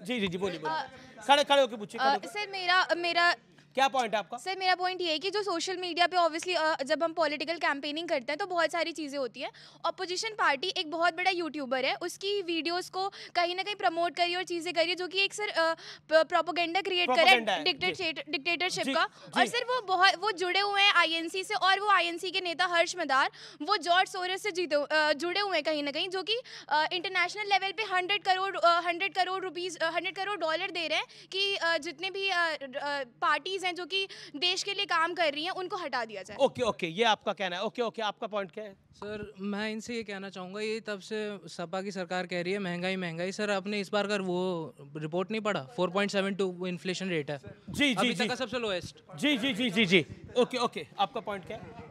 जी जी जी बोलिए बोलिए, खड़े खड़े होके पूछिए। सर मेरा क्या पॉइंट है आपका? सर मेरा पॉइंट ये है कि जो सोशल मीडिया पे ऑब्वियसली जब हम पॉलिटिकल कैंपेनिंग करते हैं तो बहुत सारी चीज़ें होती हैं। अपोजिशन पार्टी एक बहुत बड़ा यूट्यूबर है, उसकी वीडियोस को कहीं ना कहीं प्रमोट करिए और चीज़ें करिए जो कि एक सर प्रोपोगेंडा क्रिएट करे डिक्टेटरशिप का। और सर वो जुड़े हुए हैं आईएनसी से, और वो आईएनसी के नेता हर्ष मदार वो जॉर्ज सोरोस से जुड़े हुए हैं कहीं ना कहीं, जो कि इंटरनेशनल लेवल पे 100 करोड़ डॉलर दे रहे हैं कि जितने भी पार्टीज हैं जो कि देश के लिए काम कर रही हैं उनको हटा दिया जाए। ओके ओके, ये आपका कहना है। ओके ओके, आपका पॉइंट क्या है? सर मैं इनसे ये कहना चाहूँगा, ये तब से सपा की सरकार कह रही है महंगाई महंगाई। सर आपने इस बार का वो रिपोर्ट नहीं पढ़ा? 4.72 इन्फ्लेशन रेट है जी जी जी, का सबसे लोएस्ट। जी जी जी जी जी, ओके ओके, आपका पॉइंट क्या है?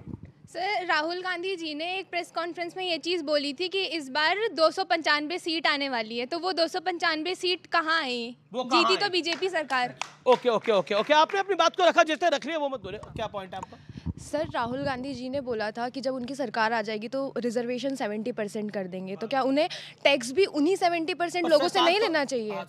सर राहुल गांधी जी ने एक प्रेस कॉन्फ्रेंस में ये चीज़ बोली थी कि इस बार 295 सीट आने वाली है, तो वो 295 सीट कहाँ आई? जीती तो बीजेपी सरकार। ओके ओके ओके ओके, आपने अपनी बात को रखा, जिसने रख रही है वो मत बोले। क्या पॉइंट है आपका? सर राहुल गांधी जी ने बोला था कि जब उनकी सरकार आ जाएगी तो रिजर्वेशन 70% कर देंगे, तो क्या उन्हें टैक्स भी उन्हीं 70% लोगों से नहीं लेना चाहिए?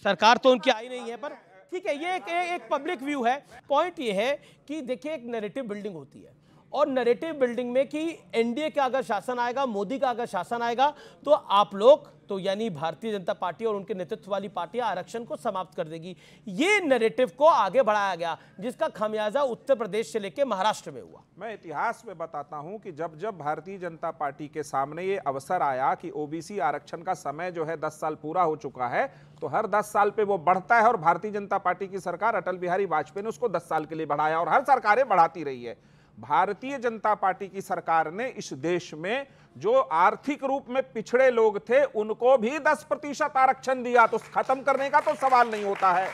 सरकार तो उनकी आई नहीं है, पर ठीक है, ये एक पब्लिक व्यू है। पॉइंट ये है कि देखिए एक नैरेटिव बिल्डिंग होती है, और नैरेटिव बिल्डिंग में कि एनडीए का अगर शासन आएगा, मोदी का अगर शासन आएगा, तो आप लोग तो यानी भारतीय जनता पार्टी और उनके नेतृत्व वाली पार्टियां आरक्षण को समाप्त कर देगी। ये नैरेटिव को आगे बढ़ाया गया, जिसका खामियाजा उत्तर प्रदेश से लेकर महाराष्ट्र में हुआ। मैं इतिहास में बताता हूं कि जब जब भारतीय जनता पार्टी के सामने ये अवसर आया कि ओबीसी आरक्षण का समय जो है 10 साल पूरा हो चुका है, तो हर 10 साल पे वो बढ़ता है, और भारतीय जनता पार्टी की सरकार अटल बिहारी वाजपेयी ने उसको 10 साल के लिए बढ़ाया, और हर सरकारें बढ़ाती रही है। भारतीय जनता पार्टी की सरकार ने इस देश में जो आर्थिक रूप में पिछड़े लोग थे उनको भी 10% आरक्षण दिया, तो खत्म करने का तो सवाल नहीं होता है।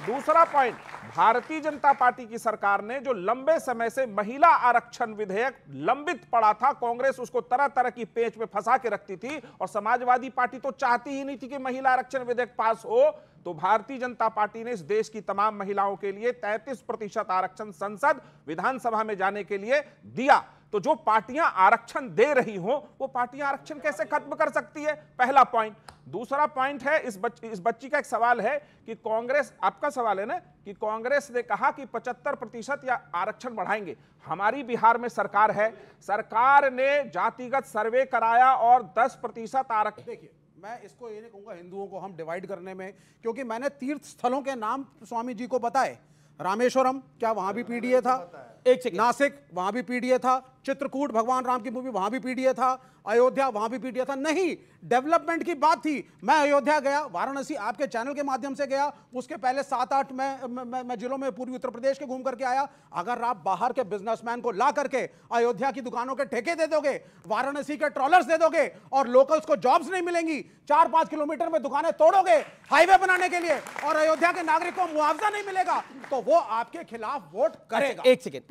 दूसरा पॉइंट, भारतीय जनता पार्टी की सरकार ने जो लंबे समय से महिला आरक्षण विधेयक लंबित पड़ा था, कांग्रेस उसको तरह तरह की पेच में फंसा के रखती थी, और समाजवादी पार्टी तो चाहती ही नहीं थी कि महिला आरक्षण विधेयक पास हो, तो भारतीय जनता पार्टी ने इस देश की तमाम महिलाओं के लिए 33% आरक्षण संसद विधानसभा में जाने के लिए दिया। तो जो पार्टियां आरक्षण दे रही हो वो पार्टियां आरक्षण कैसे खत्म कर सकती है? पहला पॉइंट। दूसरा पॉइंट है, इस बच्ची का एक सवाल है कि कांग्रेस, आपका सवाल है ना कि कांग्रेस ने कहा कि 75% या आरक्षण बढ़ाएंगे। हमारी बिहार में सरकार है, सरकार ने जातिगत सर्वे कराया और 10% आरक्षण। देखिए, मैं इसको ये नहीं कहूंगा हिंदुओं को हम डिवाइड करने में, क्योंकि मैंने तीर्थ स्थलों के नाम स्वामी जी को बताए। रामेश्वरम, क्या वहां भी पीडीए था? नासिक, वहां भी पीडीए था। चित्रकूट, भगवान राम की मूवी, वहां भी पीडीए था। अयोध्या, वहां भी पीडीए था। नहीं, डेवलपमेंट की बात थी। मैं अयोध्या गया, वाराणसी आपके चैनल के माध्यम से गया, उसके पहले 7-8 मैं जिलों में पूर्वी उत्तर प्रदेश के घूम करके आया। अगर आप बाहर के बिजनेसमैन को ला करके अयोध्या की दुकानों के ठेके दे दोगे, वाराणसी के ट्रॉलर्स दे दोगे, और लोकल्स को जॉब्स नहीं मिलेंगी, 4-5 किलोमीटर में दुकानें तोड़ोगे हाईवे बनाने के लिए, और अयोध्या के नागरिक को मुआवजा नहीं मिलेगा, तो वो आपके खिलाफ वोट करेगा। एक सेकेंड,